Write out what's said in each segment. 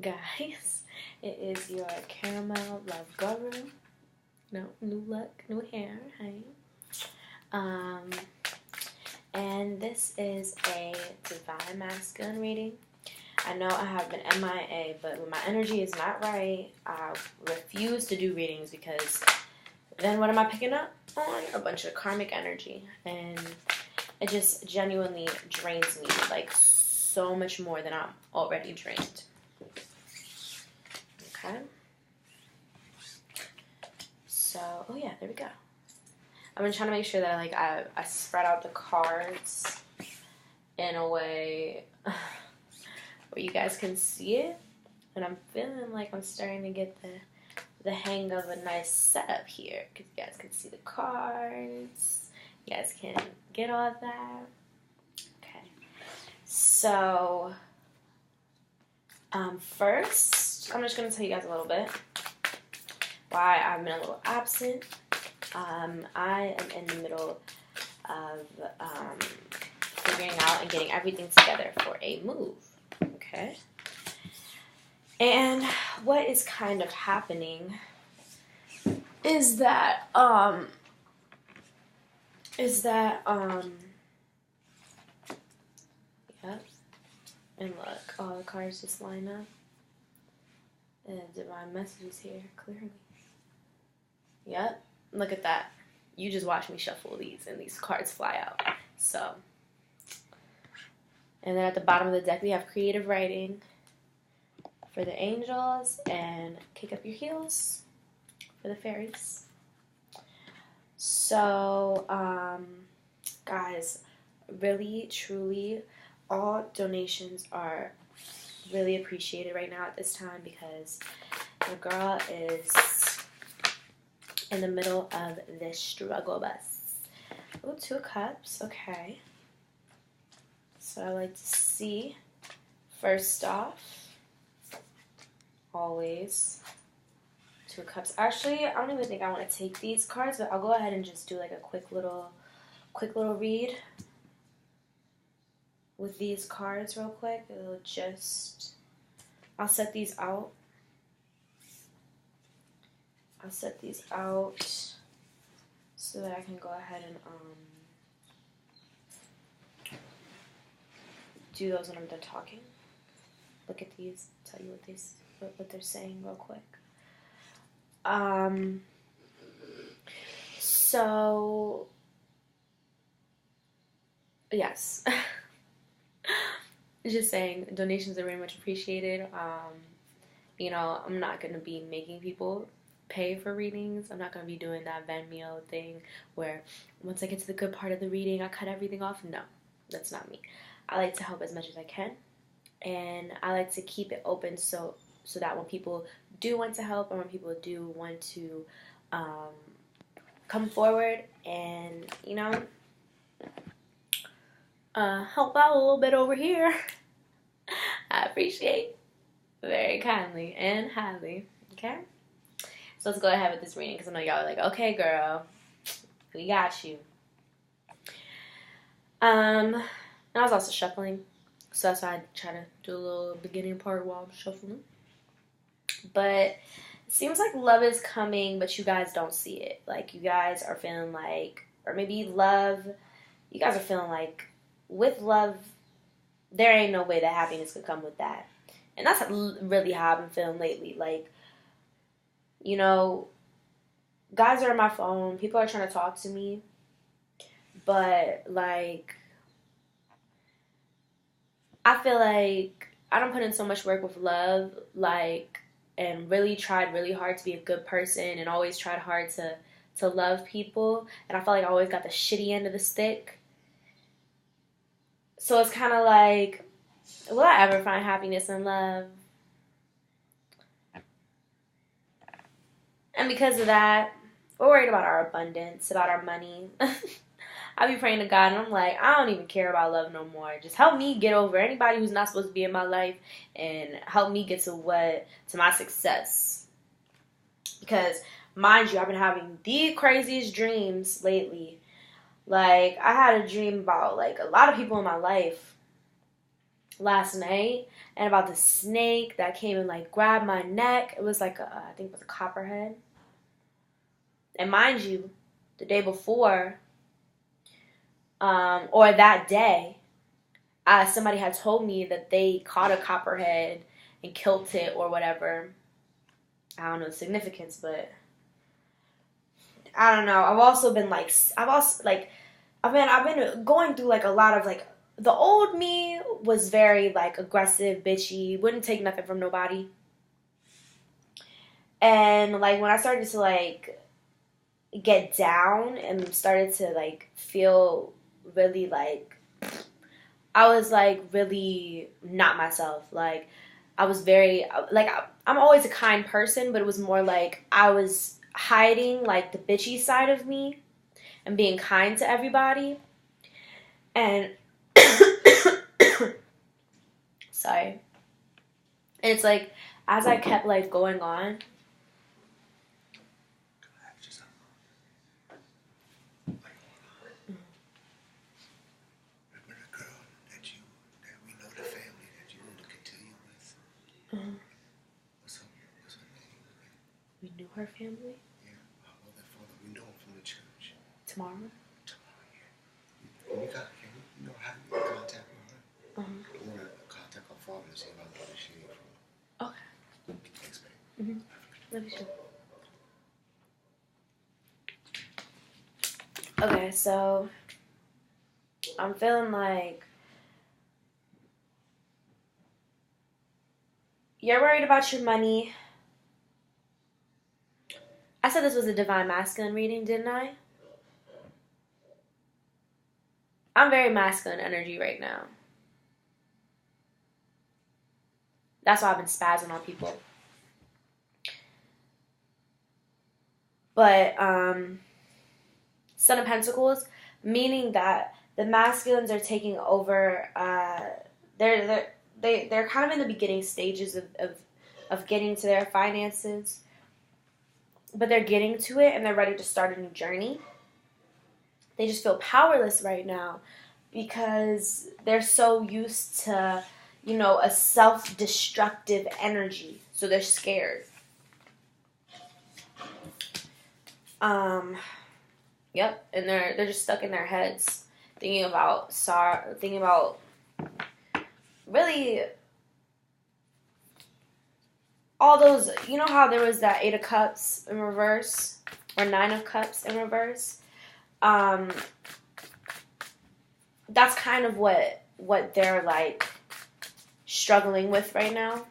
Guys, it is your Caramel Love Guru. No, new look, new hair, hey. And this is a Divine Masculine reading. I know I have been MIA, but when my energy is not right, I refuse to do readings because then what am I picking up on? A bunch of karmic energy. And it just genuinely drains me, like so much more than I'm already drained. Okay. So, oh yeah, there we go. I've been trying to make sure that I spread out the cards in a way where you guys can see it. And I'm feeling like I'm starting to get the hang of a nice setup here. Because you guys can see the cards. You guys can get all that. Okay. So, first, I'm just going to tell you guys a little bit why I've been a little absent. I am in the middle of figuring out and getting everything together for a move, okay? And what is kind of happening is that, yep, and look, all the cards just line up. And divine messages here, clearly. Yep. Look at that. You just watch me shuffle these and these cards fly out. So. And then at the bottom of the deck we have creative writing for the angels and kick up your heels for the fairies. So, guys, really, truly, all donations are really appreciated right now at this time because the girl is in the middle of this struggle bus. Oh, 2 of Cups. Okay. So I like to see, first off, always 2 of Cups. Actually, I don't even think I want to take these cards, but I'll go ahead and just do like a quick little read with these cards real quick. It'll just, I'll set these out. I'll set these out so that I can go ahead and do those when I'm done talking. Look at these, tell you what they're saying real quick. So yes. Just saying, donations are very much appreciated. You know, I'm not going to be making people pay for readings. I'm not going to be doing that Venmo thing where once I get to the good part of the reading, I cut everything off. No, that's not me. I like to help as much as I can. And I like to keep it open so that when people do want to help or when people do want to come forward and, you know, help out a little bit over here, I appreciate very kindly and highly, okay? So let's go ahead with this reading because I know y'all are like, okay, girl, we got you. And I was also shuffling, so that's why I try to do a little beginning part while I'm shuffling. But it seems like love is coming, but you guys don't see it. Like, you guys are feeling like, or maybe love, you guys are feeling like with love, there ain't no way that happiness could come with that. And that's really how I've been feeling lately. Like, you know, guys are on my phone. People are trying to talk to me. But, like, I feel like I don't put in so much work with love, like, and really tried really hard to be a good person and always tried hard to love people. And I felt like I always got the shitty end of the stick. So it's kind of like, will I ever find happiness in love? And because of that, we're worried about our abundance, about our money. I be praying to God, and I'm like, I don't even care about love no more. Just help me get over anybody who's not supposed to be in my life, and help me get to my success. Because, mind you, I've been having the craziest dreams lately. Like, I had a dream about, like, a lot of people in my life. last night, and about the snake that came and like grabbed my neck. It was like I think it was a copperhead. And mind you, the day before, or that day, somebody had told me that they caught a copperhead and killed it or whatever. I don't know the significance, but I don't know. I've been going through like a lot of like, the old me was very like aggressive, bitchy, wouldn't take nothing from nobody. And like when I started to like get down and started to like feel really like, I was like really not myself. Like I was very like, I'm always a kind person, but it was more like I was hiding like the bitchy side of me and being kind to everybody. And sorry. And it's like, as I kept like going on, we knew her family? Yeah. Well, that father, we know him from the church. Tomorrow? Tomorrow, yeah. You know how to contact with her? Uh-huh. You want to contact her father and see about where she is from. Okay. Thanks, babe. Mm-hmm. Let me show. Okay, so I'm feeling like you're worried about your money. I said this was a divine masculine reading, didn't I? I'm very masculine energy right now. That's why I've been spazzing on people. But Son of Pentacles, meaning that the masculines are taking over. They're kind of in the beginning stages of getting to their finances, but they're getting to it and they're ready to start a new journey. They just feel powerless right now because they're so used to, you know, a self-destructive energy. So they're scared. Yep, and they're just stuck in their heads thinking about really all those, you know how there was that 8 of Cups in reverse or 9 of Cups in reverse? That's kind of what they're like struggling with right now,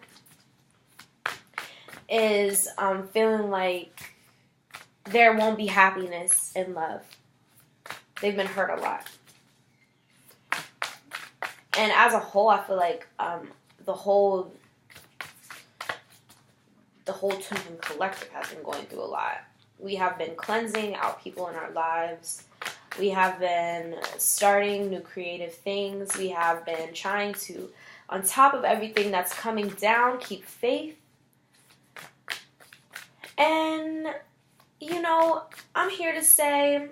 is feeling like there won't be happiness in love. They've been hurt a lot. And as a whole, I feel like the whole Twin Collective has been going through a lot. We have been cleansing out people in our lives. We have been starting new creative things. We have been trying to, on top of everything that's coming down, keep faith. And, you know, I'm here to say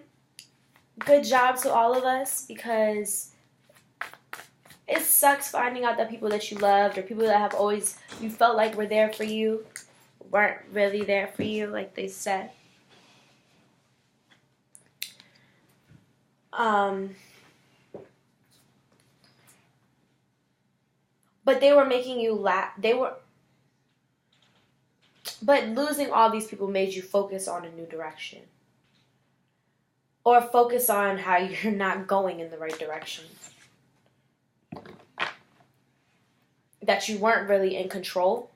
good job to all of us, because it sucks finding out that people that you loved or people that have always, you felt like were there for you, weren't really there for you like they said. But they were making you laugh. But losing all these people made you focus on a new direction. Or focus on how you're not going in the right direction. That you weren't really in control.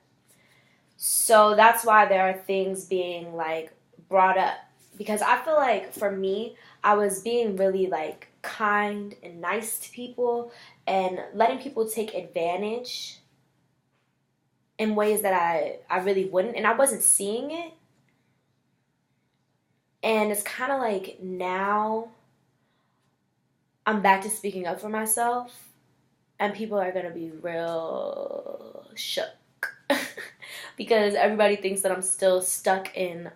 So that's why there are things being like brought up. Because I feel like for me, I was being really like kind and nice to people and letting people take advantage in ways that I really wouldn't, and I wasn't seeing it. And it's kind of like now I'm back to speaking up for myself, and people are going to be real shook because everybody thinks that I'm still stuck in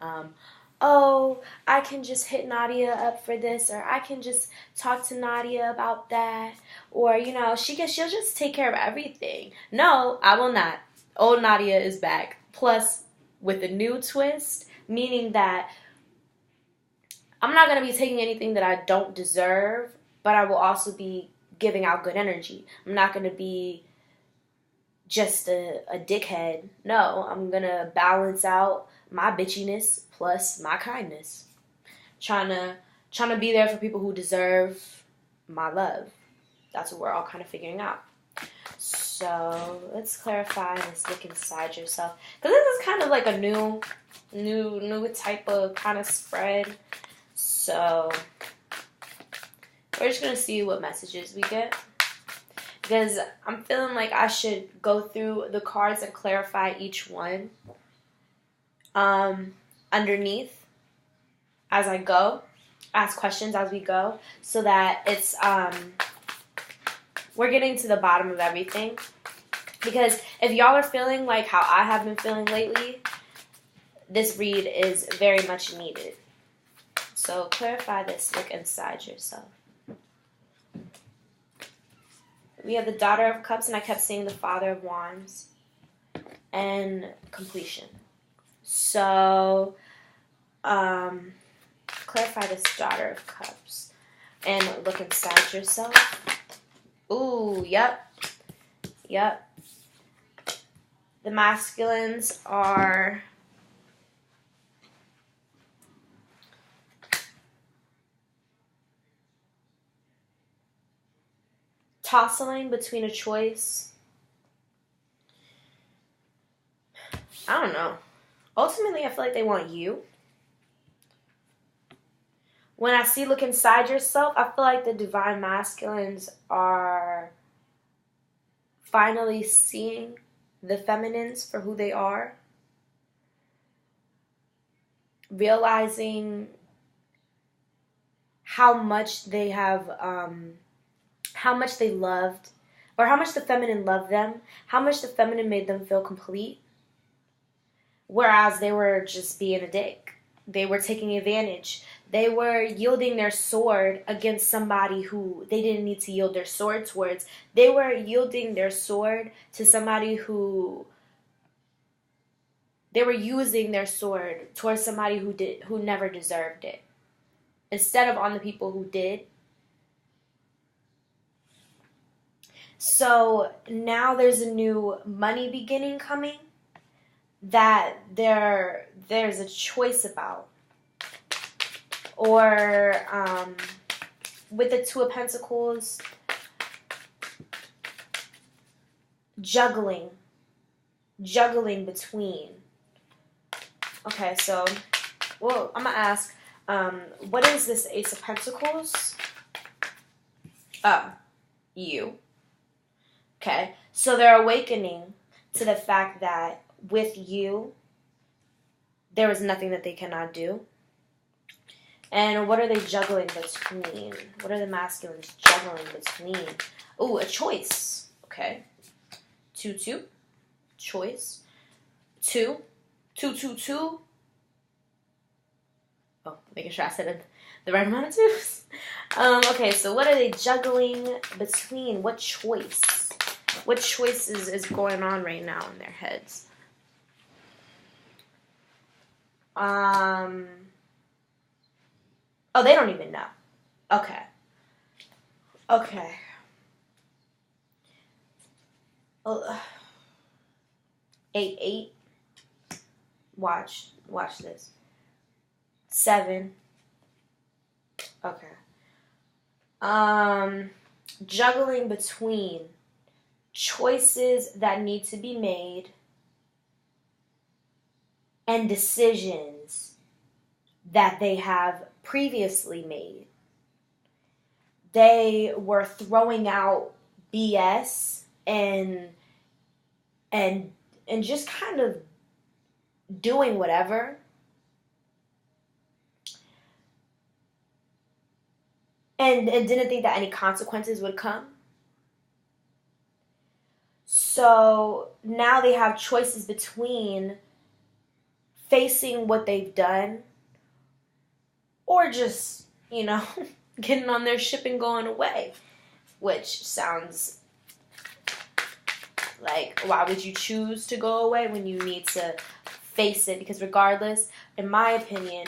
oh, I can just hit Nadia up for this, or I can just talk to Nadia about that, or she'll just take care of everything. No, I will not. Old Nadia is back. Plus, with a new twist, meaning that I'm not gonna be taking anything that I don't deserve, but I will also be giving out good energy. I'm not gonna be just a dickhead. No, I'm gonna balance out my bitchiness plus my kindness. Trying to be there for people who deserve my love. That's what we're all kind of figuring out. So let's clarify this look inside yourself, because this is kind of like a new type of kind of spread. So we're just gonna see what messages we get, because I'm feeling like I should go through the cards and clarify each one underneath as I go, ask questions as we go, so that it's we're getting to the bottom of everything. Because if y'all are feeling like how I have been feeling lately, this read is very much needed. So clarify this look inside yourself. We have the Daughter of Cups, and I kept seeing the Father of Wands, and completion. So, clarify this Daughter of Cups, and look inside yourself. Ooh, yep. The masculines are tossing between a choice. I don't know. Ultimately, I feel like they want you. When I see look inside yourself, I feel like the divine masculines are finally seeing the feminines for who they are. Realizing how much they have, how much they loved, or how much the feminine loved them, how much the feminine made them feel complete. Whereas they were just being a dick. They were taking advantage. They were yielding their sword against somebody who they didn't need to yield their sword towards. They were yielding their sword to somebody who... They were using their sword towards somebody who never deserved it, instead of on the people who did. So now there's a new money beginning coming that there's a choice about. Or with the Two of Pentacles, juggling between. Okay, so, well, I'm going to ask, what is this Ace of Pentacles? You. Okay, so they're awakening to the fact that with you, there is nothing that they cannot do. And what are they juggling between? What are the masculines juggling between? Ooh, a choice. Okay. 2-2. Choice. 2. 2-2-2. Oh, making sure I said the right amount of twos. Okay, so what are they juggling between? What choice? What choices is going on right now in their heads? Oh, they don't even know. Okay. 8-8. Watch this. 7. Okay. Juggling between choices that need to be made and decisions that they have previously made. They were throwing out BS and just kind of doing whatever. And didn't think that any consequences would come. So now they have choices between facing what they've done or just, you know, getting on their ship and going away, which sounds like, why would you choose to go away when you need to face it? Because regardless, in my opinion,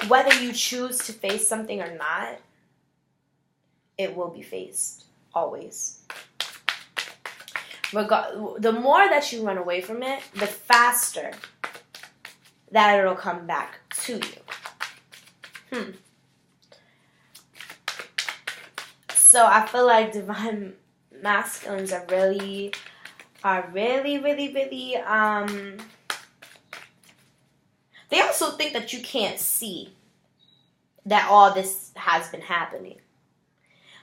whether you choose to face something or not, it will be faced, always. The more that you run away from it, the faster that it'll come back to you. So I feel like divine masculines are really, they also think that you can't see that all this has been happening.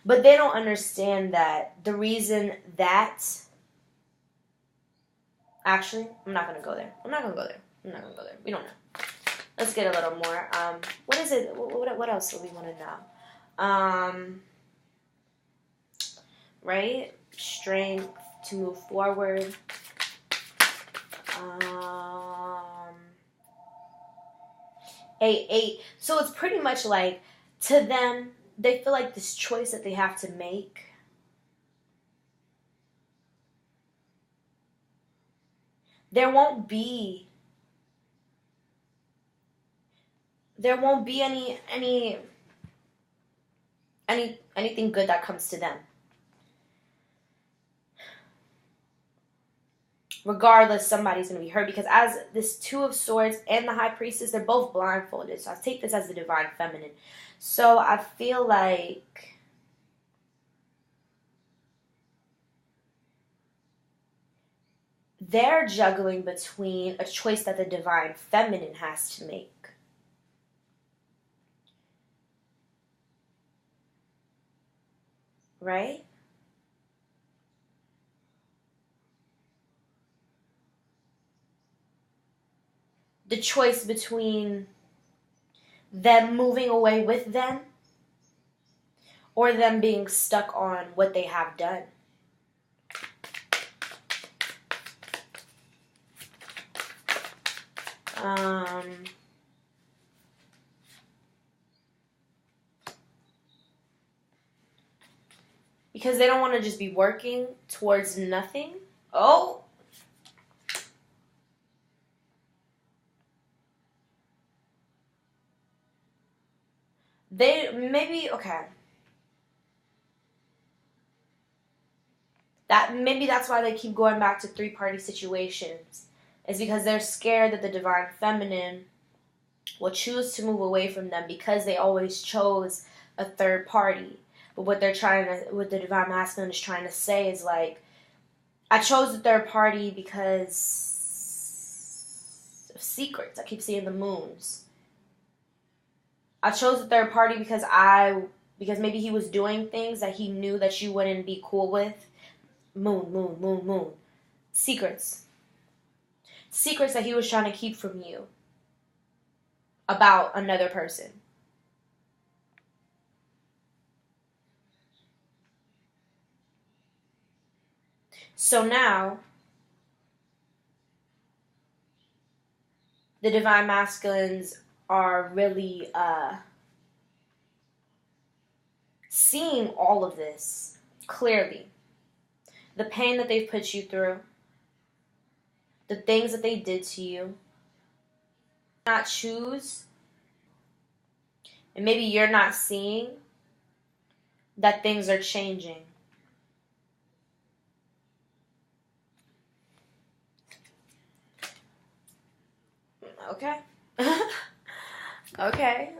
But they don't understand that the reason that... Actually, I'm not going to go there. We don't know. Let's get a little more. What is it? What else do we want to know? Right? Strength to move forward. Eight. So it's pretty much like, to them, they feel like this choice that they have to make. There won't be anything good that comes to them. Regardless, somebody's going to be hurt, because as this Two of Swords and the High Priestess, they're both blindfolded. So I take this as the Divine Feminine. So I feel like they're juggling between a choice that the Divine Feminine has to make. Right? The choice between them moving away with them or them being stuck on what they have done. Because they don't want to just be working towards nothing. Oh! Okay. Maybe that's why they keep going back to three-party situations. Is because they're scared that the Divine Feminine will choose to move away from them because they always chose a third party. But what the Divine Masculine is trying to say is like, I chose the third party because of secrets. I keep seeing the moons. I chose the third party because maybe he was doing things that he knew that you wouldn't be cool with. Moon. Secrets. Secrets that he was trying to keep from you about another person. So now, the Divine Masculines are really seeing all of this clearly. The pain that they've put you through, the things that they did to you, not choose, and maybe you're not seeing that things are changing. Okay. Okay.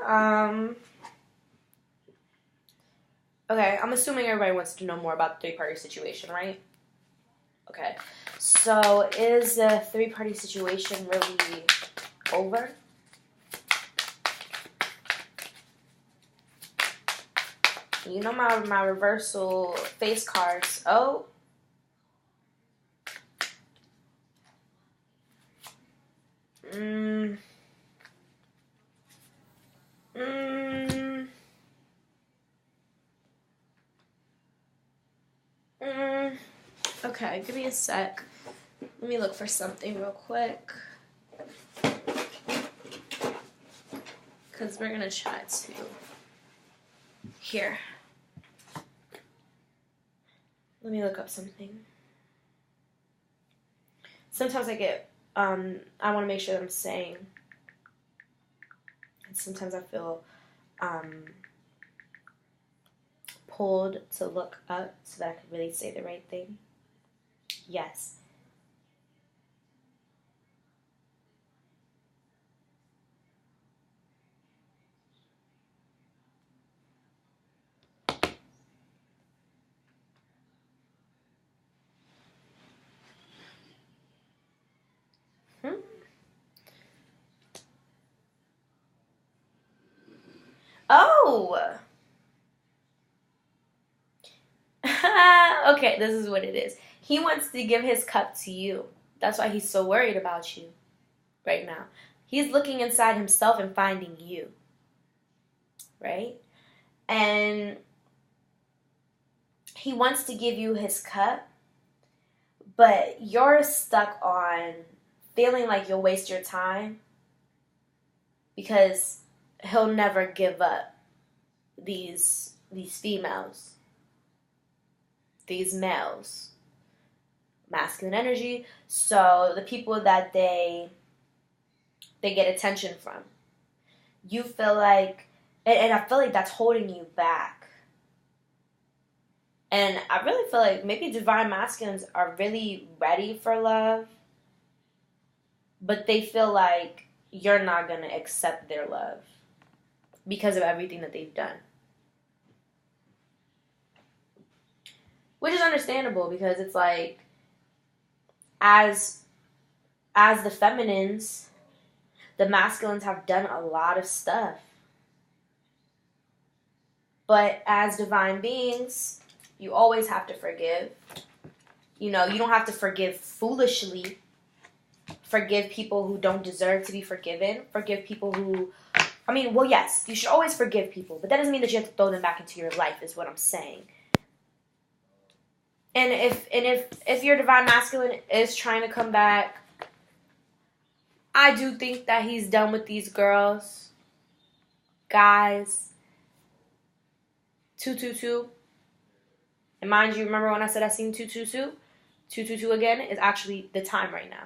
Okay, I'm assuming everybody wants to know more about the three-party situation, right? Okay. So, is the three-party situation really over? You know my reversal face cards. Oh. Okay, give me a sec. Let me look for something real quick. Because we're going to try to... Here. Let me look up something. Sometimes I get... I want to make sure that I'm saying... And sometimes I feel... pulled to look up so that I can really say the right thing. Yes. Oh! Okay, this is what it is. He wants to give his cup to you. That's why he's so worried about you right now. He's looking inside himself and finding you. Right? And he wants to give you his cup, but you're stuck on feeling like you'll waste your time because he'll never give up these females, these males, masculine energy. So the people that they get attention from, you feel like, and I feel like that's holding you back. And I really feel like maybe divine masculines are really ready for love, but they feel like you're not going to accept their love because of everything that they've done. Which is understandable because it's like, as the feminines, the masculines have done a lot of stuff. But as divine beings, you always have to forgive. You know, you don't have to forgive foolishly. Forgive people who don't deserve to be forgiven. Forgive people who... I mean, well, yes, you should always forgive people. But that doesn't mean that you have to throw them back into your life, is what I'm saying. And if your divine masculine is trying to come back, I do think that he's done with these girls. Guys. 222. And mind you, remember when I said I seen 222? 222 again is actually the time right now.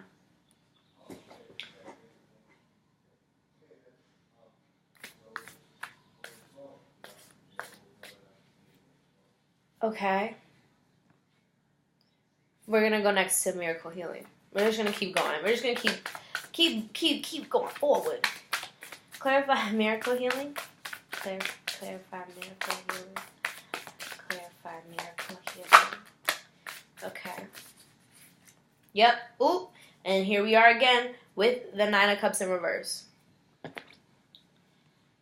Okay. We're going to go next to miracle healing. We're just going to keep going. We're just going to keep going forward. Clarify miracle healing. Clarify miracle healing. Clarify miracle healing. Okay. Yep. Ooh. And here we are again with the Nine of Cups in reverse.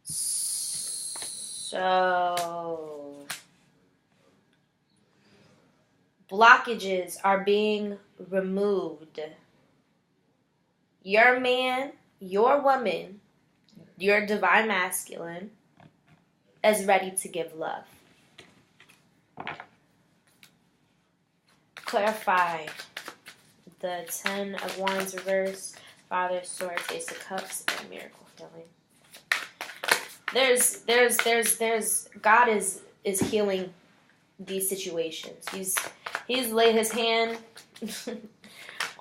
So... blockages are being removed. Your man, your woman, your divine masculine is ready to give love. Clarify the 10 of Wands reverse, Father, Sword, Ace of Cups, and Miracle Healing. There's God is healing these situations. He's laid his hand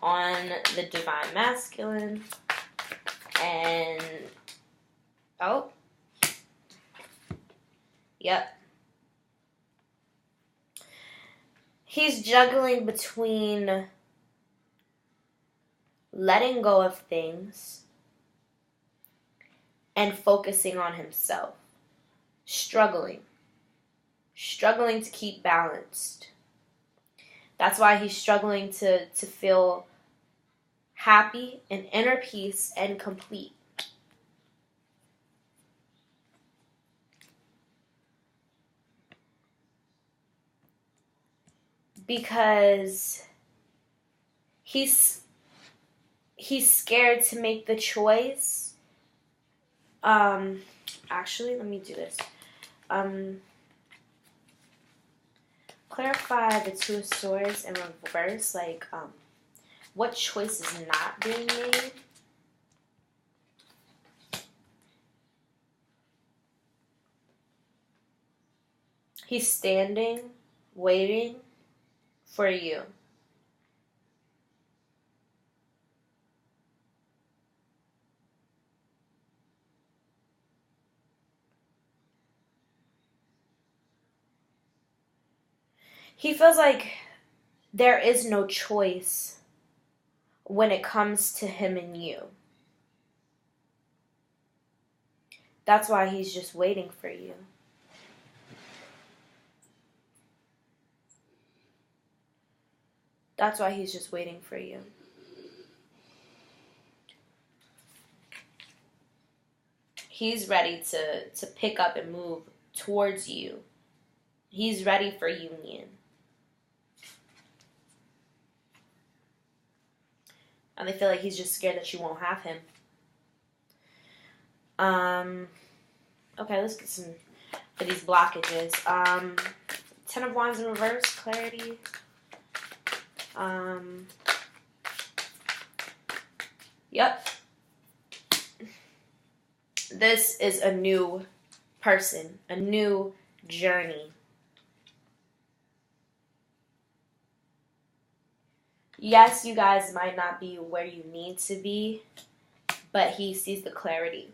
on the divine masculine, and yep, he's juggling between letting go of things and focusing on himself, struggling to keep balanced. That's why he's struggling to feel happy and inner peace and complete. Because he's scared to make the choice. Actually, let me do this. Clarify the Two of Swords in reverse, like, what choice is not being made? He's standing, waiting for you. He feels like there is no choice when it comes to him and you. That's why he's just waiting for you. That's why he's just waiting for you. He's ready to pick up and move towards you. He's ready for union. And they feel like he's just scared that you won't have him. Okay, let's get some for these blockages. 10 of Wands in reverse, clarity. Yep. This is a new person, a new journey. Yes, you guys might not be where you need to be, but he sees the clarity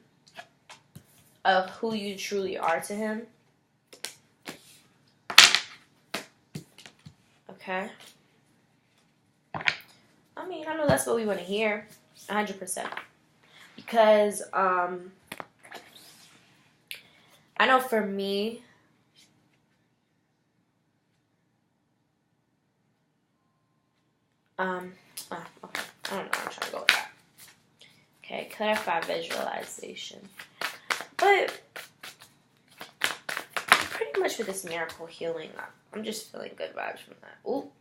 of who you truly are to him. Okay. I mean, I know that's what we want to hear, 100%. Because, I know for me, okay, I don't know, I'm trying to go with that. Okay, clarify visualization. But, pretty much with this miracle healing, I'm just feeling good vibes from that. Ooh.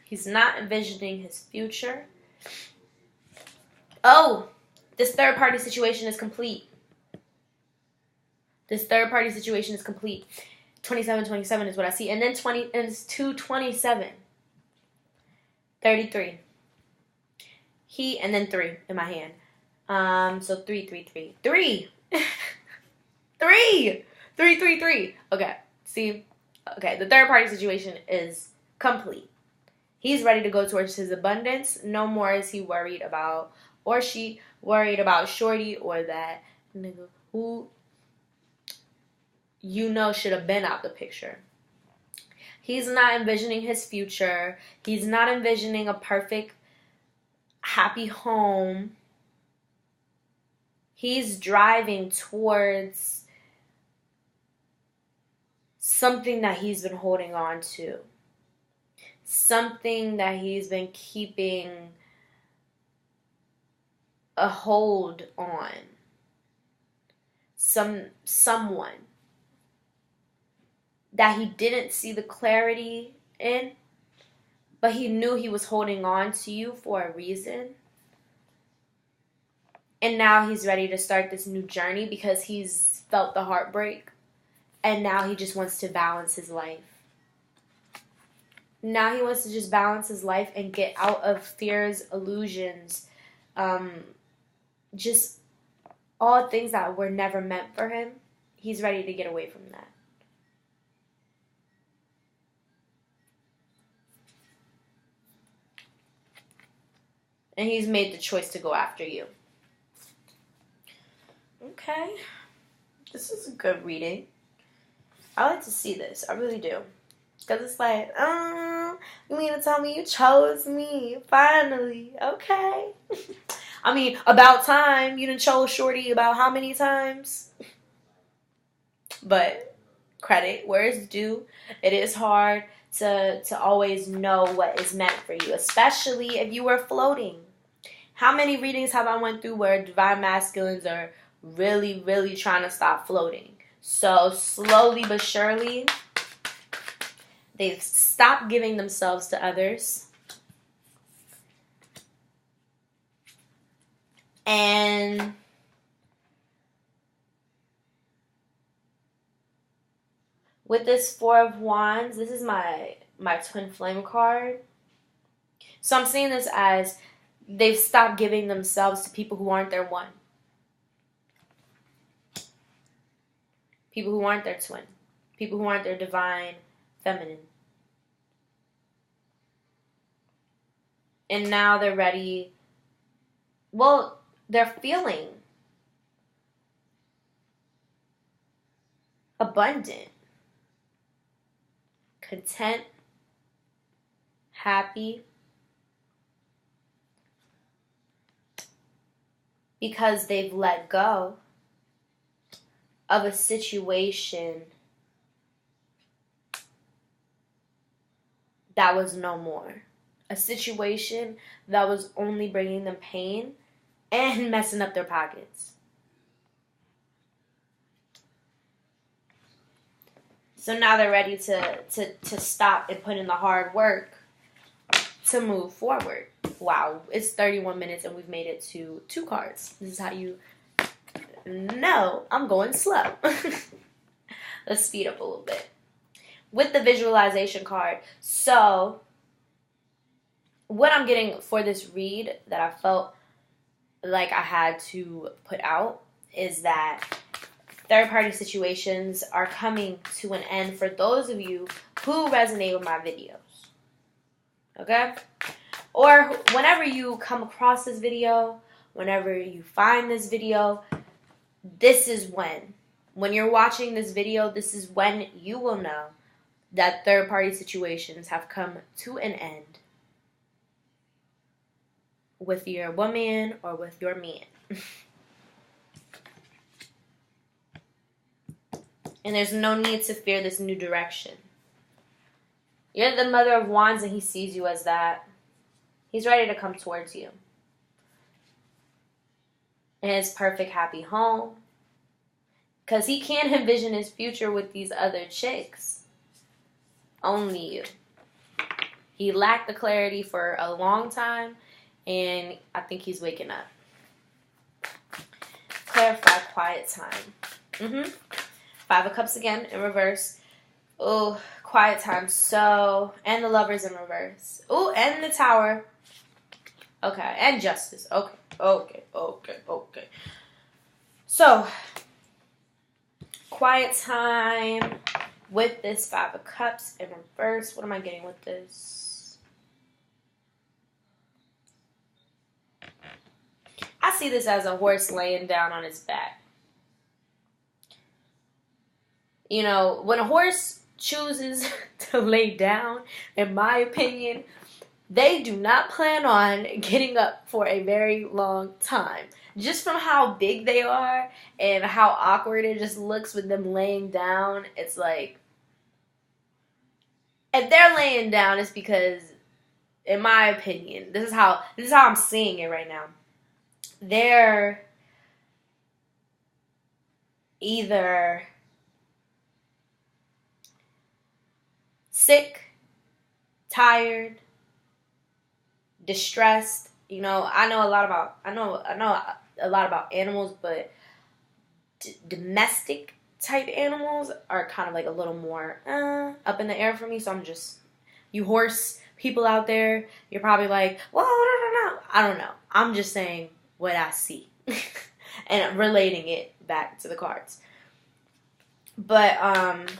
He's not envisioning his future. Oh, this third party situation is complete. This third party situation is complete. 27 is what I see. And then and it's 227. 33. And then 3 in my hand. So 3. 3. 3. Okay. See? Okay, the third party situation is complete. He's ready to go towards his abundance. No more is he worried about, or she worried about shorty or that nigga who you know should have been out the picture. He's not envisioning his future. He's not envisioning a perfect, happy home. He's driving towards something that he's been holding on to. Something that he's been keeping a hold on. Someone that he didn't see the clarity in, but he knew he was holding on to you for a reason. And now he's ready to start this new journey because he's felt the heartbreak. And now he just wants to balance his life. Now he wants to just balance his life and get out of fears, illusions, just all things that were never meant for him. He's ready to get away from that. And he's made the choice to go after you. Okay. This is a good reading. I like to see this. I really do. Because it's like, you mean to tell me you chose me? Finally. Okay. I mean, about time. You done chose shorty about how many times? But credit where it's due. It is hard to always know what is meant for you. Especially if you were floating. How many readings have I went through where divine masculines are really, really trying to stop floating? So slowly but surely, they've stopped giving themselves to others. And With this Four of Wands, this is my twin flame card. So I'm seeing this as they've stopped giving themselves to people who aren't their one. People who aren't their twin. People who aren't their divine feminine. And now they're ready. Well, they're feeling abundant, content, happy, because they've let go of a situation that was no more. A situation that was only bringing them pain and messing up their pockets. So now they're ready to stop and put in the hard work to move forward. Wow, it's 31 minutes and we've made it to 2 cards. This is how you know I'm going slow. Let's speed up a little bit. With the visualization card, so what I'm getting for this read that I felt like I had to put out is that third-party situations are coming to an end for those of you who resonate with my videos. Okay? Or whenever you come across this video, whenever you find this video, this is when. When you're watching this video, this is when you will know that third-party situations have come to an end with your woman or with your man. And there's no need to fear this new direction. You're the Mother of Wands and he sees you as that. He's ready to come towards you. In his perfect happy home. Because he can't envision his future with these other chicks. Only you. He lacked the clarity for a long time. And I think he's waking up. Clarify quiet time. 5 of Cups again in reverse. Oh, quiet time. So, and the Lovers in reverse. Oh, and the Tower. Okay, and Justice. Okay. So, quiet time with this 5 of Cups in reverse. What am I getting with this? I see this as a horse laying down on its back. You know, when a horse chooses to lay down, in my opinion, they do not plan on getting up for a very long time. Just from how big they are and how awkward it just looks with them laying down, it's like, if they're laying down, it's because, in my opinion, this is how I'm seeing it right now. They're either sick, tired, distressed. You know, I know a lot about animals, but domestic type animals are kind of like a little more up in the air for me. So I'm just, you horse people out there, you're probably like, well, I don't know. I'm just saying what I see and relating it back to the cards. But 5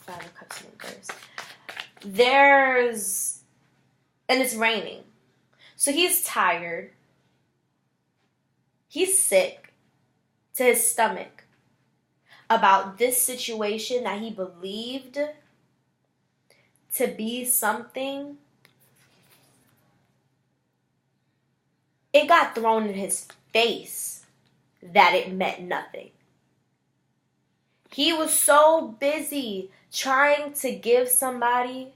of Cups in reverse. And it's raining. So he's tired. He's sick to his stomach about this situation that he believed to be something. It got thrown in his face that it meant nothing. He was so busy trying to give somebody,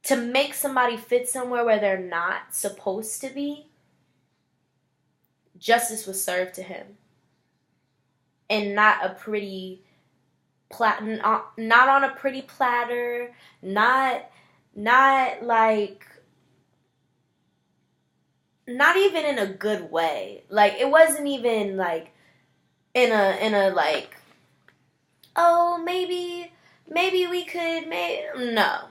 to make somebody fit somewhere where they're not supposed to be. Justice was served to him. And not a pretty not on a pretty platter, not like, not even in a good way. Like, it wasn't even like in a like, oh, maybe we could, no.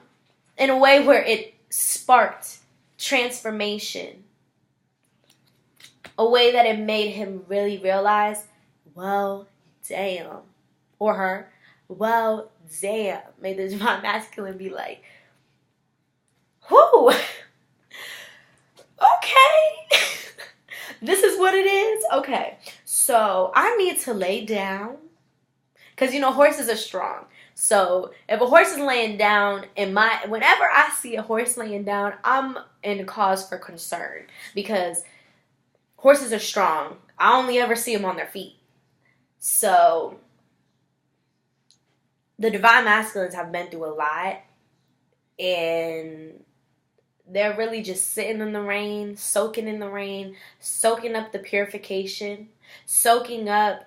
In a way where it sparked transformation. A way that it made him really realize, well, damn. Or her, well, damn. Made the divine masculine be like, whoo, okay. This is what it is? Okay. So I need to lay down. Because, horses are strong. So if a horse is laying down, whenever I see a horse laying down, I'm in cause for concern. Because horses are strong. I only ever see them on their feet. So the divine masculines have been through a lot. And they're really just sitting in the rain, soaking in the rain, soaking up the purification, soaking up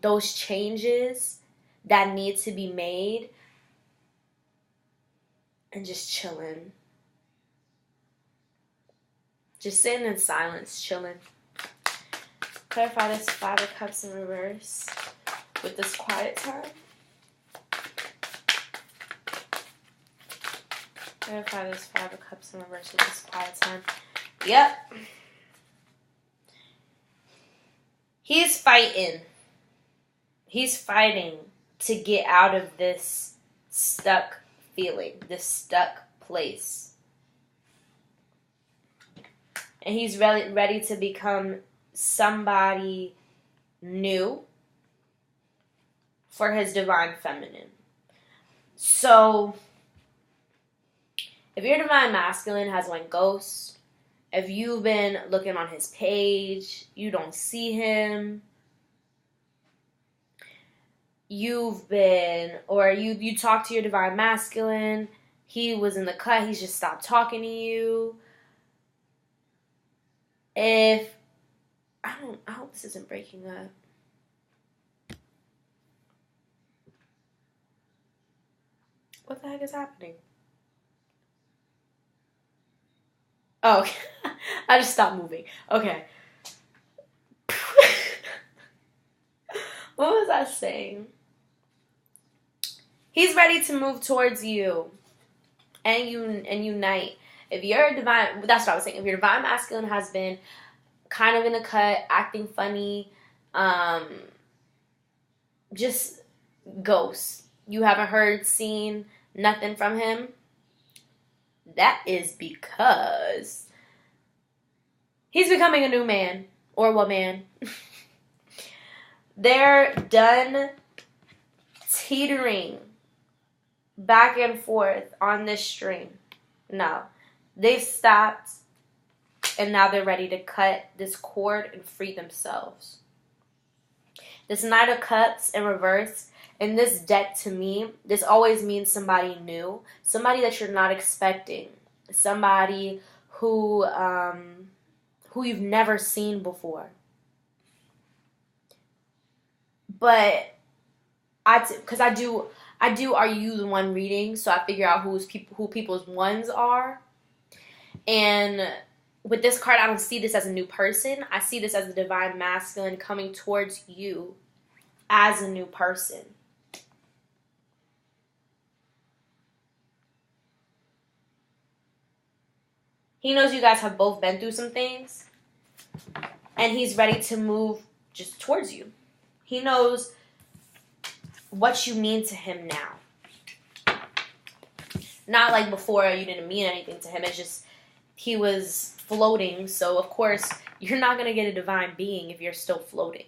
those changes that need to be made, and just chilling. Just sitting in silence, chilling. Clarify this 5 of Cups in reverse with this quiet time. Clarify this 5 of Cups in reverse with this quiet time. Yep. He's fighting. He's fighting to get out of this stuck feeling, this stuck place. And he's ready to become somebody new for his divine feminine. So if your divine masculine has went ghost, if you've been looking on his page, you don't see him, you talk to your divine masculine, he was in the cut, he's just stopped talking to you. I hope this isn't breaking up. What the heck is happening? Oh, okay. I just stopped moving. Okay. What was I saying? He's ready to move towards you and unite. If you're divine, that's what I was saying. If your divine masculine has been kind of in a cut, acting funny, just ghost. You haven't heard, seen nothing from him. That is because he's becoming a new man or woman. They're done teetering back and forth on this string. No. They've stopped, and now they're ready to cut this cord and free themselves. This Knight of Cups in reverse, in this deck to me, this always means somebody new, somebody that you're not expecting, somebody who you've never seen before. But because I do are you the one reading, so I figure out who people's ones are. And with this card, I don't see this as a new person. I see this as a divine masculine coming towards you as a new person. He knows you guys have both been through some things, and he's ready to move just towards you. He knows what you mean to him now. Not like before you didn't mean anything to him. It's just he was floating. So, of course, you're not going to get a divine being if you're still floating.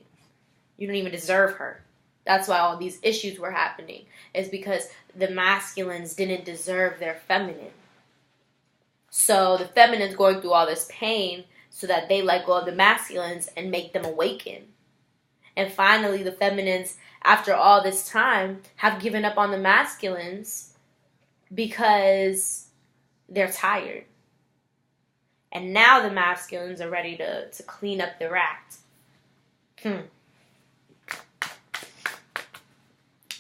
You don't even deserve her. That's why all these issues were happening. It's because the masculines didn't deserve their feminine. So the feminine's going through all this pain so that they let go of the masculines and make them awaken. And finally, the feminines, after all this time, have given up on the masculines because they're tired. And now the masculines are ready to clean up their act.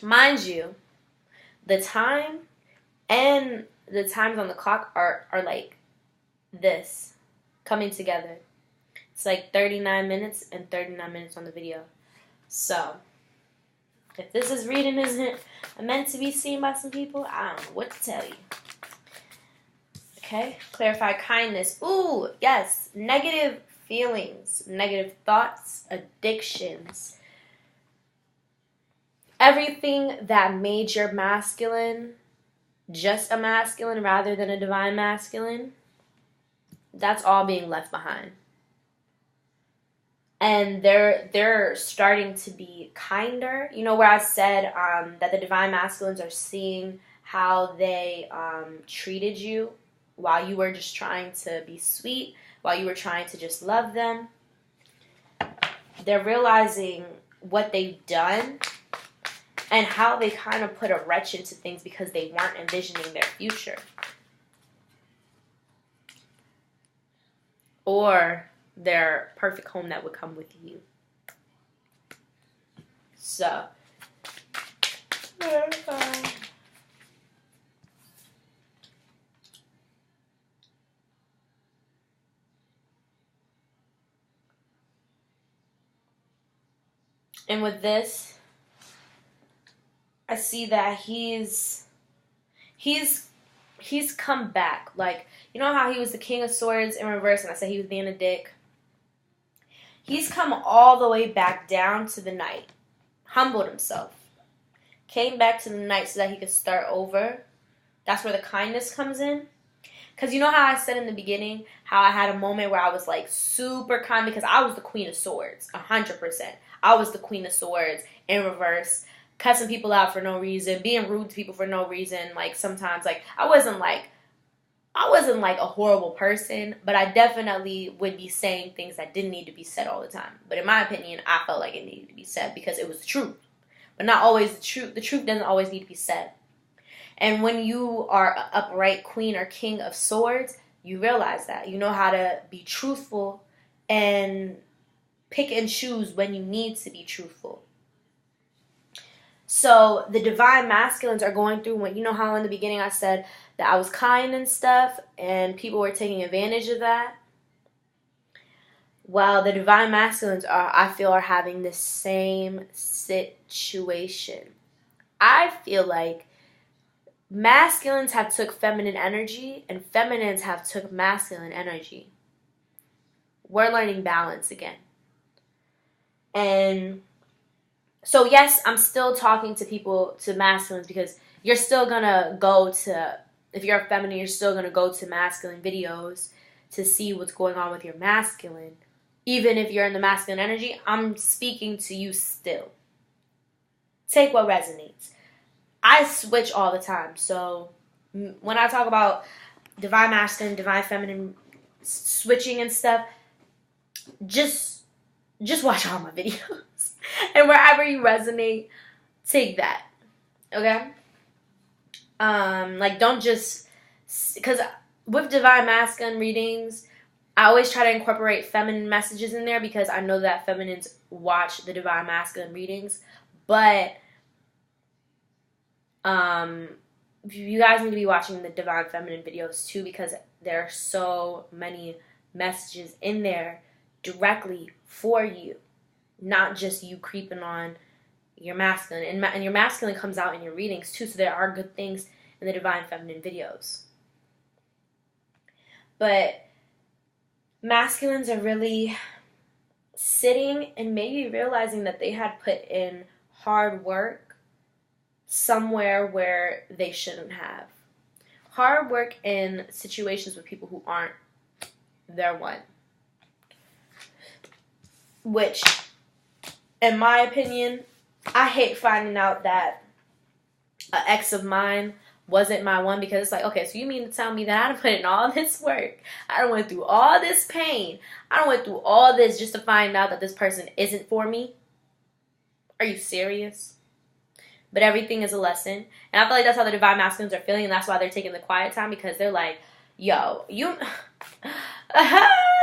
Mind you, the time and the times on the clock are like this, coming together. It's like 39 minutes and 39 minutes on the video. So, if this reading isn't meant to be seen by some people, I don't know what to tell you. Okay, clarify kindness. Ooh, yes, negative feelings, negative thoughts, addictions. Everything that made your masculine just a masculine rather than a divine masculine, that's all being left behind. And they're starting to be kinder. You know, where I said that the divine masculines are seeing how they treated you while you were just trying to be sweet, while you were trying to just love them. They're realizing what they've done and how they kind of put a wrench into things because they weren't envisioning their future. Or their perfect home that would come with you. So, and with this, I see that he's come back. Like, you know how he was the King of Swords in reverse and I said he was being a dick? He's come all the way back down to the Knight. Humbled himself. Came back to the Knight so that he could start over. That's where the kindness comes in. Because you know how I said in the beginning how I had a moment where I was like super kind because I was the Queen of Swords. 100%. I was the Queen of Swords in reverse. Cussing people out for no reason. Being rude to people for no reason. Like sometimes like I wasn't like a horrible person, but I definitely would be saying things that didn't need to be said all the time. But in my opinion, I felt like it needed to be said because it was the truth. But not always the truth. The truth doesn't always need to be said. And when you are an upright queen or king of swords, you realize that. You know how to be truthful and pick and choose when you need to be truthful. So the divine masculines are going through when, you know how in the beginning I said that I was kind and stuff and people were taking advantage of that? Well, the divine masculines I feel are having the same situation. I feel like masculines have took feminine energy and feminines have took masculine energy. We're learning balance again. And so yes, I'm still talking to people, to masculines, because you're still going to go to, if you're a feminine, you're still going to go to masculine videos to see what's going on with your masculine. Even if you're in the masculine energy, I'm speaking to you still. Take what resonates. I switch all the time. So when I talk about divine masculine, divine feminine, switching and stuff, just watch all my videos. And wherever you resonate, take that. Okay? Like, don't just... Because with divine masculine readings, I always try to incorporate feminine messages in there because I know that feminines watch the divine masculine readings. But you guys need to be watching the divine feminine videos too because there are so many messages in there directly for you. Not just you creeping on your masculine. And your masculine comes out in your readings too, so there are good things in the divine feminine videos. But masculines are really sitting and maybe realizing that they had put in hard work somewhere where they shouldn't have. Hard work in situations with people who aren't their one. Which, in my opinion, I hate finding out that an ex of mine wasn't my one because it's like, okay, so you mean to tell me that I done put in all this work, I done went through all this pain, I done went through all this just to find out that this person isn't for me? Are you serious? But everything is a lesson. And I feel like that's how the divine masculines are feeling, and that's why they're taking the quiet time because they're like, yo, you,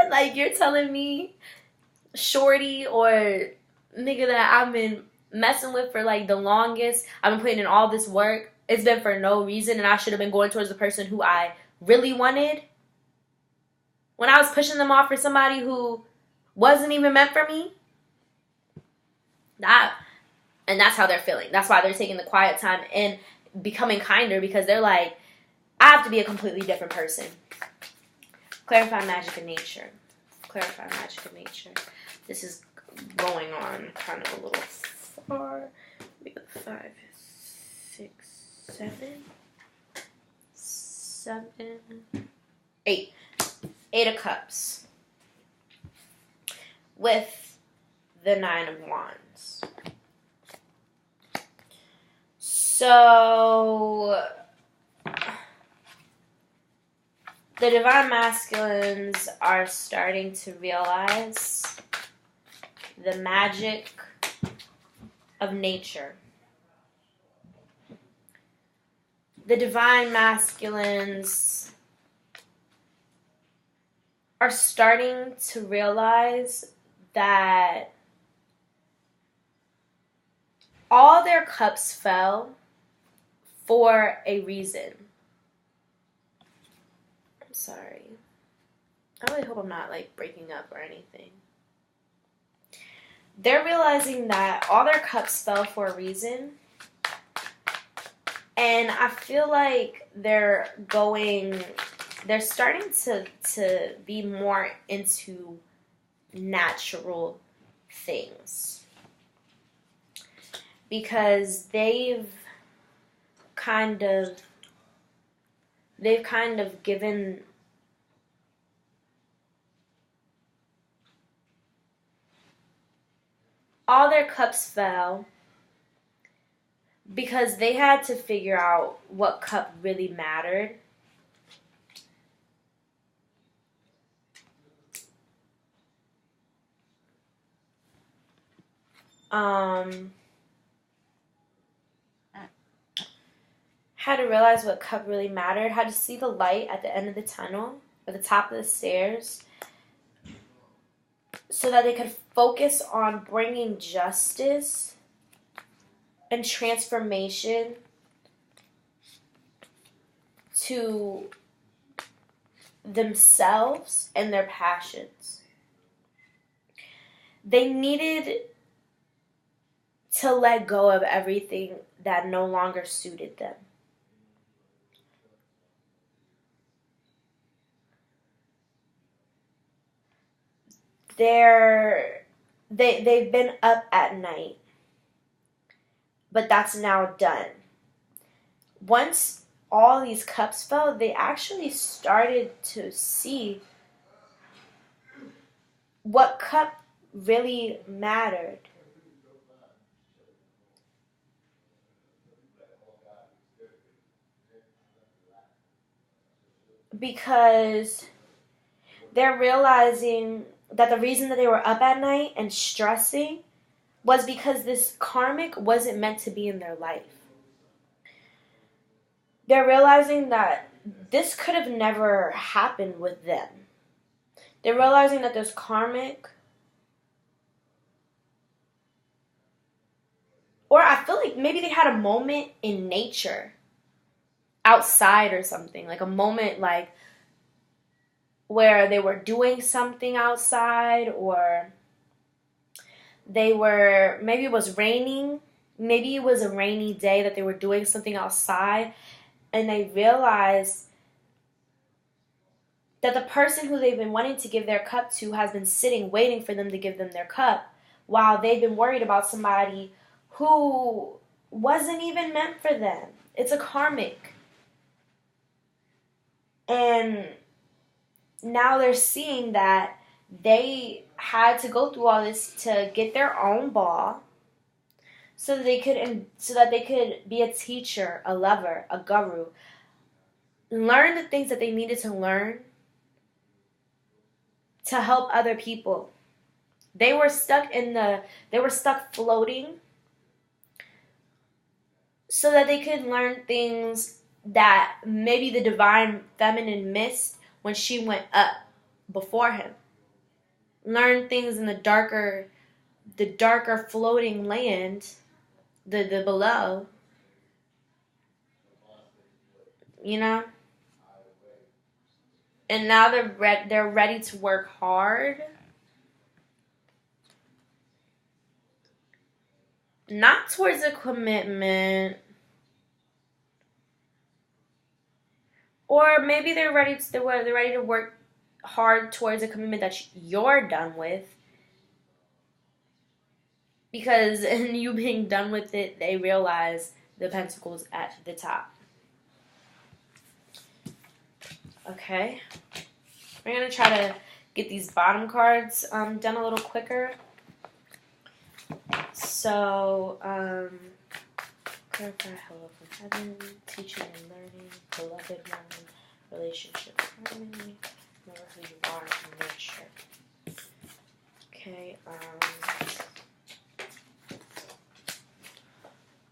like you're telling me shorty or nigga that I've been messing with for like the longest, I've been putting in all this work, it's been for no reason, and I should have been going towards the person who I really wanted. When I was pushing them off for somebody who wasn't even meant for me. And that's how they're feeling. That's why they're taking the quiet time and becoming kinder, because they're like, I have to be a completely different person. Clarify magic in nature. Clarify magic in nature. This is going on kind of a little far. We got 5, 6, 7, 8. 8 of Cups. With the 9 of Wands. So the divine masculines are starting to realize the magic of nature. The divine masculines are starting to realize that all their cups fell for a reason. I'm sorry. I really hope I'm not like breaking up or anything. They're realizing that all their cups fell for a reason. And I feel like they're starting to be more into natural things. Because they've kind of given all their cups fell because they had to figure out what cup really mattered. Had to realize what cup really mattered, had to see the light at the end of the tunnel, at the top of the stairs, so that they could focus on bringing justice and transformation to themselves and their passions. They needed to let go of everything that no longer suited them. They've been up at night, but that's now done. Once all these cups fell, they actually started to see what cup really mattered. Because they're realizing that the reason that they were up at night and stressing was because this karmic wasn't meant to be in their life. They're realizing that this could have never happened with them. They're realizing that there's karmic, or I feel like maybe they had a moment in nature, outside or something, like a moment like where they were doing something outside, or maybe it was raining, maybe it was a rainy day that they were doing something outside, and they realized that the person who they've been wanting to give their cup to has been sitting waiting for them to give them their cup, while they've been worried about somebody who wasn't even meant for them. It's a karmic. And now they're seeing that they had to go through all this to get their own ball, so that they could be a teacher, a lover, a guru, learn the things that they needed to learn to help other people. They were stuck floating, so that they could learn things that maybe the divine feminine missed when she went up before him. Learn things in the darker floating land, the below, you know? And now they're ready to work hard not towards a commitment, or maybe they're ready to work hard towards a commitment that you're done with. Because in you being done with it, they realize the pentacles at the top. Okay. We're going to try to get these bottom cards done a little quicker. So, clarify hello from heaven, teaching and learning, beloved one, relationship harmony, remember who you are, and nurture. Okay,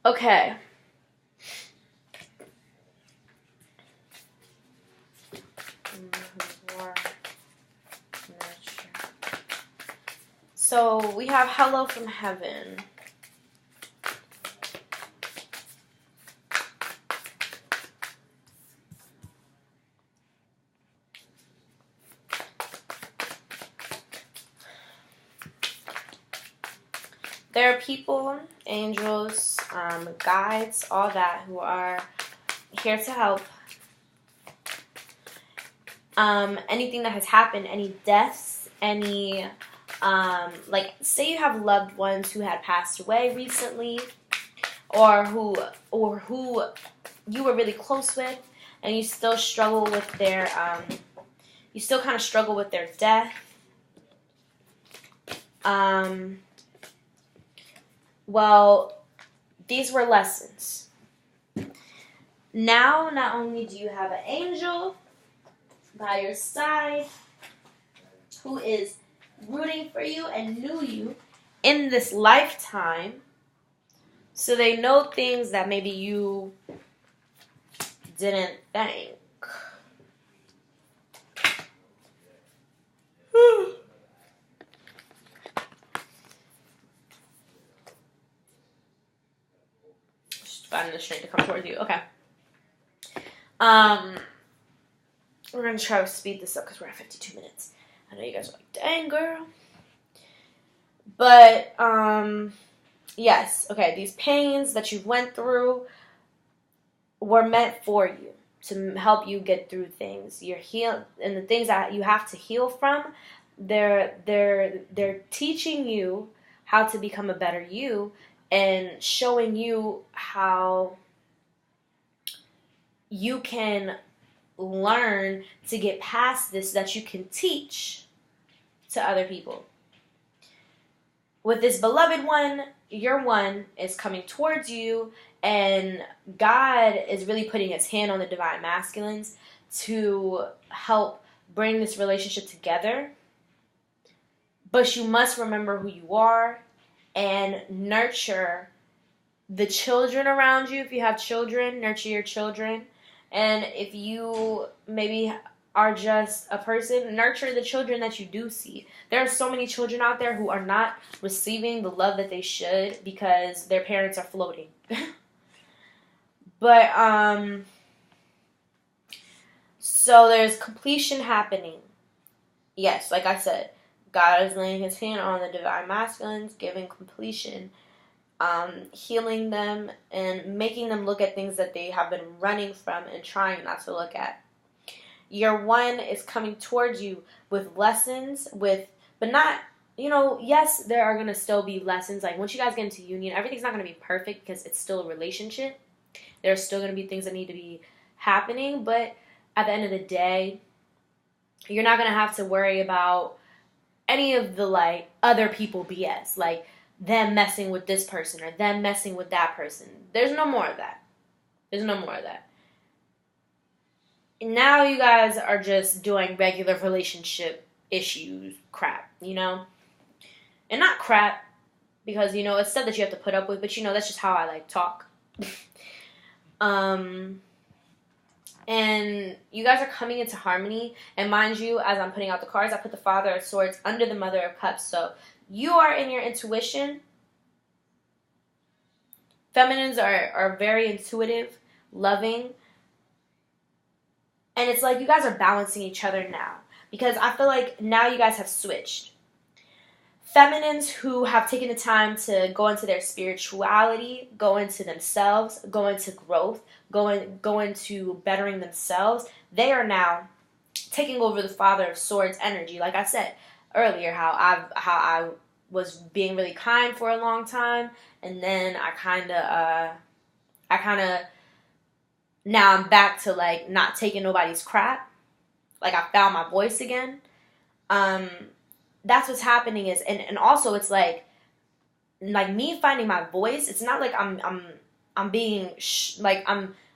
okay. So we have hello from heaven. There are people, angels, guides, all that, who are here to help. Anything that has happened, any deaths, any, like, say you have loved ones who had passed away recently, or who you were really close with, and you still struggle with their, you still kind of struggle with their death. Well, these were lessons. Now, not only do you have an angel by your side who is rooting for you and knew you in this lifetime, so they know things that maybe you didn't think. Finding the strength to come towards you. Okay. We're going to try to speed this up because we're at 52 minutes. I know you guys are like, dang, girl. But, yes. Okay, these pains that you went through were meant for you to help you get through things. You're healed, and the things that you have to heal from, they're teaching you how to become a better you, and showing you how you can learn to get past this, so that you can teach to other people. With this beloved one, your one is coming towards you, and God is really putting his hand on the divine masculines to help bring this relationship together. But you must remember who you are and nurture the children around you. If you have children, nurture your children. And if you maybe are just a person, nurture the children that you do see. There are so many children out there who are not receiving the love that they should because their parents are floating. But, so there's completion happening. Yes, like I said, God is laying his hand on the divine masculines, giving completion, healing them, and making them look at things that they have been running from and trying not to look at. Your one is coming towards you with lessons, but not, yes, there are going to still be lessons. Like, once you guys get into union, everything's not going to be perfect because it's still a relationship. There's still going to be things that need to be happening, but at the end of the day, you're not going to have to worry about any of the, like, other people BS. Like, them messing with this person or them messing with that person. There's no more of that. There's no more of that. Now you guys are just doing regular relationship issues crap, And not crap because, it's stuff that you have to put up with, but, that's just how I, like, talk. And you guys are coming into harmony. And mind you, as I'm putting out the cards, I put the Father of Swords under the Mother of Cups. So you are in your intuition. Feminines are very intuitive, loving. And it's like you guys are balancing each other now. Because I feel like now you guys have switched. feminines who have taken the time to go into their spirituality, go into themselves, go into growth, go into bettering themselves, they are now taking over the Father of Swords energy. Like I said earlier, how I was being really kind for a long time, and then I kind of now I'm back to like not taking nobody's crap. Like I found my voice again. That's what's happening is, and also it's like me finding my voice. It's not like I'm being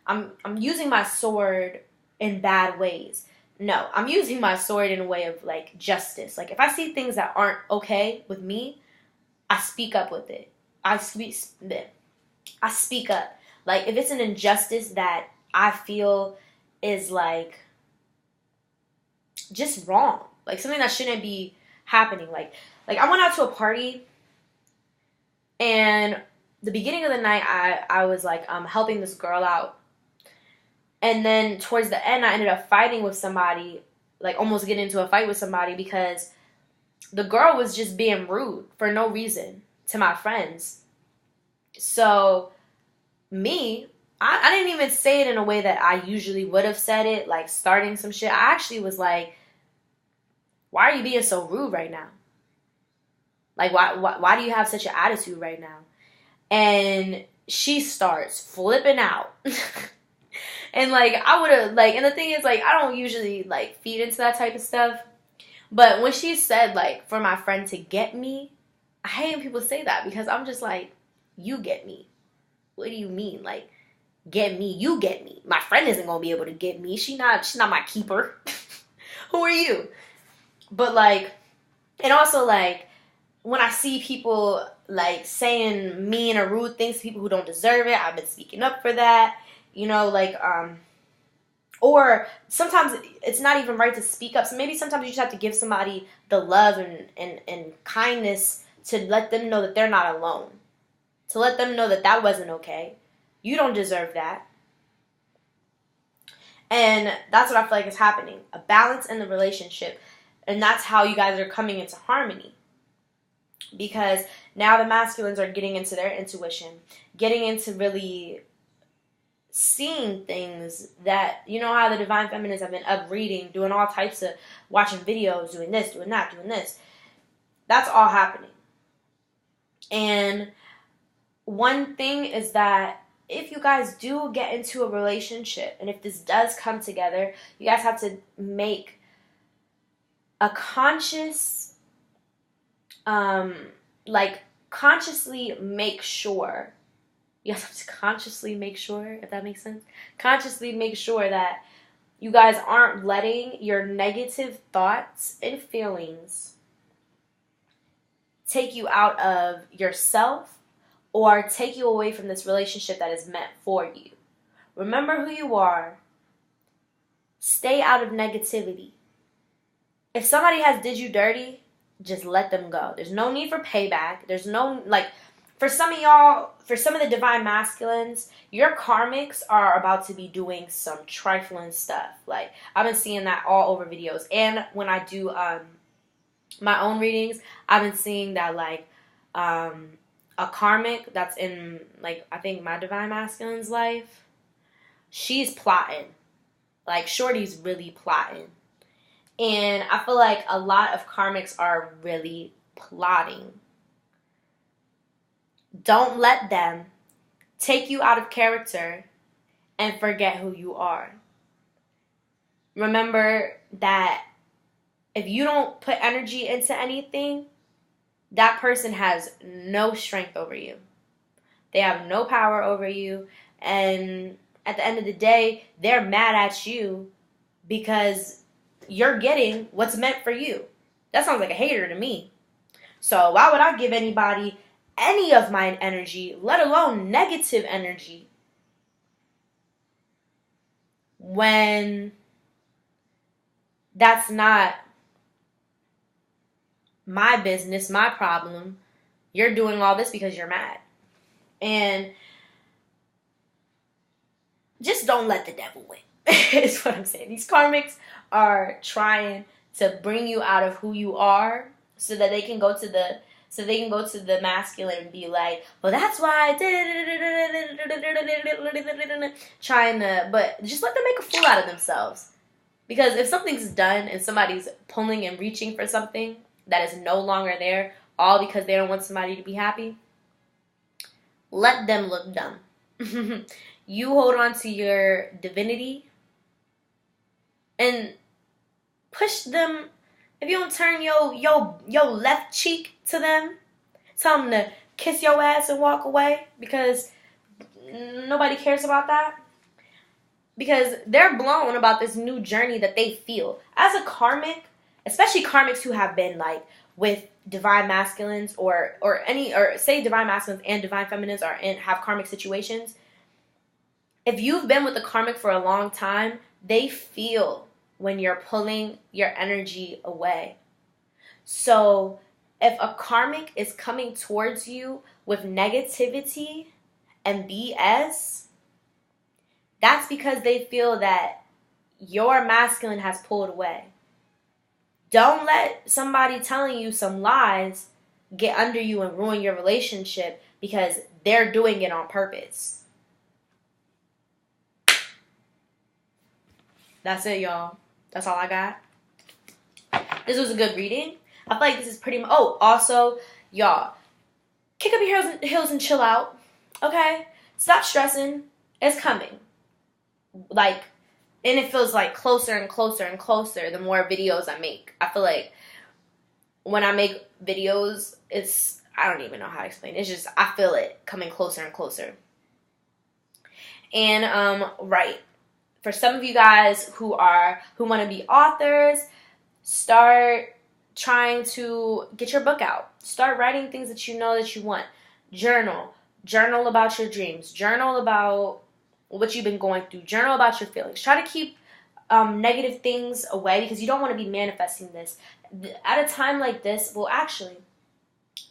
I'm using my sword in bad ways. No, I'm using my sword in a way of like justice. Like if I see things that aren't okay with me, I speak up with it. I speak up. Like if it's an injustice that I feel is like just wrong, like something that shouldn't be happening. Like I went out to a party, and the beginning of the night I was like helping this girl out. And then towards the end, I ended up fighting with somebody, like almost getting into a fight with somebody because the girl was just being rude for no reason to my friends. So I didn't even say it in a way that I usually would have said it, like starting some shit. I actually was like, why are you being so rude right now? Like, why do you have such an attitude right now? And she starts flipping out. And, like, I would have, like, and the thing is, like, I don't usually, like, feed into that type of stuff. But when she said, like, for my friend to get me, I hate when people say that because I'm just like, you get me. What do you mean? Like, get me, you get me. My friend isn't going to be able to get me. She's not my keeper. Who are you? But, like, and also, like, when I see people, like, saying mean or rude things to people who don't deserve it, I've been speaking up for that. You know, like, or sometimes it's not even right to speak up. So maybe sometimes you just have to give somebody the love and kindness to let them know that they're not alone. To let them know that that wasn't okay. You don't deserve that. And that's what I feel like is happening. A balance in the relationship. And that's how you guys are coming into harmony. Because now the masculines are getting into their intuition. Getting into really seeing things that, you know how the divine feminines have been up reading, doing all types of, watching videos, doing this, doing that, doing this. That's all happening. And one thing is that if you guys do get into a relationship, and if this does come together, you guys have to make a conscious, consciously make sure. You guys have to consciously make sure, if that makes sense. Consciously make sure that you guys aren't letting your negative thoughts and feelings take you out of yourself or take you away from this relationship that is meant for you. Remember who you are. Stay out of negativity. If somebody has did you dirty, just let them go. There's no need for payback. There's no, like, for some of y'all, for some of the divine masculines, your karmics are about to be doing some trifling stuff. Like, I've been seeing that all over videos. And when I do my own readings, I've been seeing that, like, a karmic that's in, like, I think my divine masculine's life, she's plotting. Like, shorty's really plotting. And I feel like a lot of karmics are really plotting. Don't let them take you out of character and forget who you are. Remember that if you don't put energy into anything, that person has no strength over you. They have no power over you. And at the end of the day, they're mad at you because you're getting what's meant for you. That sounds like a hater to me. So why would I give anybody any of my energy, let alone negative energy, when that's not my business, my problem? You're doing all this because you're mad. And just don't let the devil win, is what I'm saying. These karmics are trying to bring you out of who you are so that they can go to the masculine and be like, well, that's why I did, trying to, but just let them make a fool out of themselves. Because if something's done and somebody's pulling and reaching for something that is no longer there, all because they don't want somebody to be happy, let them look dumb. You hold on to your divinity and push them. If you don't turn your left cheek to them, tell them to kiss your ass and walk away, because nobody cares about that. Because they're blown about this new journey that they feel. As a karmic, especially karmics who have been like with divine masculines or say divine masculines and divine feminines have karmic situations. If you've been with the karmic for a long time, they feel when you're pulling your energy away. So if a karmic is coming towards you with negativity and BS, that's because they feel that your masculine has pulled away. Don't let somebody telling you some lies get under you and ruin your relationship because they're doing it on purpose. That's it, y'all. That's all I got. This was a good reading. I feel like this is pretty much... Oh, also, y'all, kick up your heels and chill out. Okay? Stop stressing. It's coming. Like, and it feels like closer and closer and closer the more videos I make. I feel like when I make videos, I don't even know how to explain it. It's just, I feel it coming closer and closer. And, right. For some of you guys who want to be authors, start trying to get your book out. Start writing things that you know that you want. Journal. Journal about your dreams. Journal about what you've been going through. Journal about your feelings. Try to keep negative things away, because you don't want to be manifesting this. At a time like this, well, actually,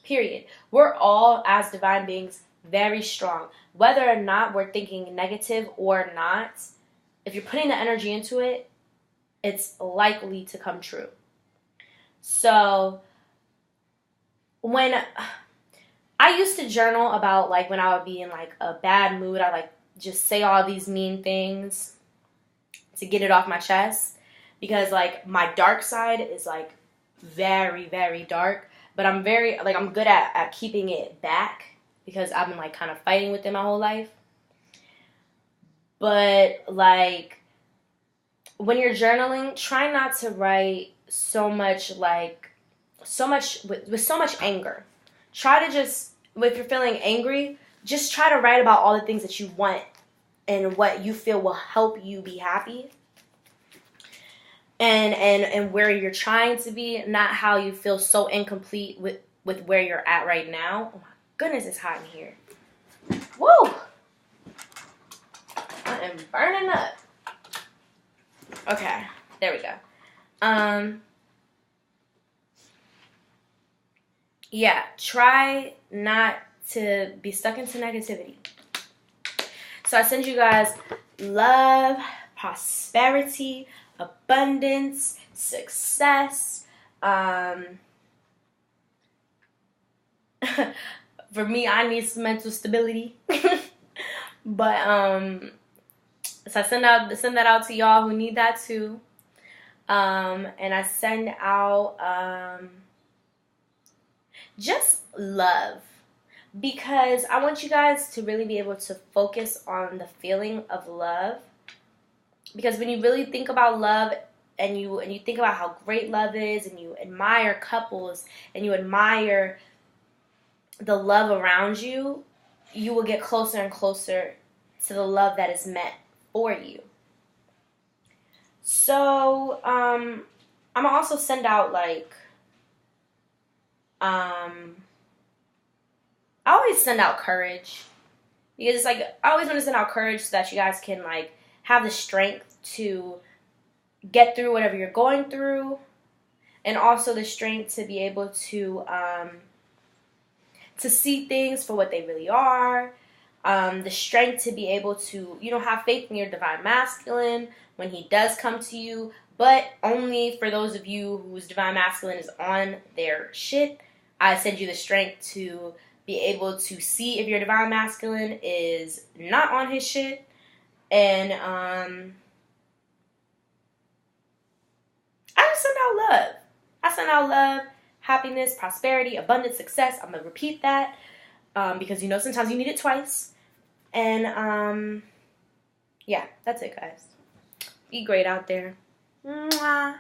period. We're all, as divine beings, very strong. Whether or not we're thinking negative or not, if you're putting the energy into it, it's likely to come true. So, when I used to journal about, like, when I would be in, like, a bad mood, I, like, just say all these mean things to get it off my chest. Because, like, my dark side is, like, very, very dark. But I'm I'm good at keeping it back, because I've been, like, kind of fighting with it my whole life. But, like, when you're journaling, try not to write so much with so much anger. Try to just, if you're feeling angry, just try to write about all the things that you want and what you feel will help you be happy. And where you're trying to be, not how you feel so incomplete with where you're at right now. Oh my goodness, it's hot in here. Woo! I am burning up. Okay, there we go. Yeah, try not to be stuck into negativity. So I send you guys love, prosperity, abundance, success. For me, I need some mental stability. But so I send that out to y'all who need that too. And I send out just love, because I want you guys to really be able to focus on the feeling of love. Because when you really think about love, and you think about how great love is, and you admire couples, and you admire the love around you, you will get closer and closer to the love that is meant for you. So, I'm gonna also send out, like, I always send out courage, because it's like, I always want to send out courage so that you guys can, like, have the strength to get through whatever you're going through, and also the strength to be able to see things for what they really are, the strength to be able to, have faith in your divine masculine when he does come to you, But only for those of you whose divine masculine is on their shit, I send you the strength to be able to see if your divine masculine is not on his shit. And I just send out love. I send out love, happiness, prosperity, abundance, success. I'm going to repeat that because, you know, sometimes you need it twice. And, yeah, that's it, guys. Be great out there. Mwah.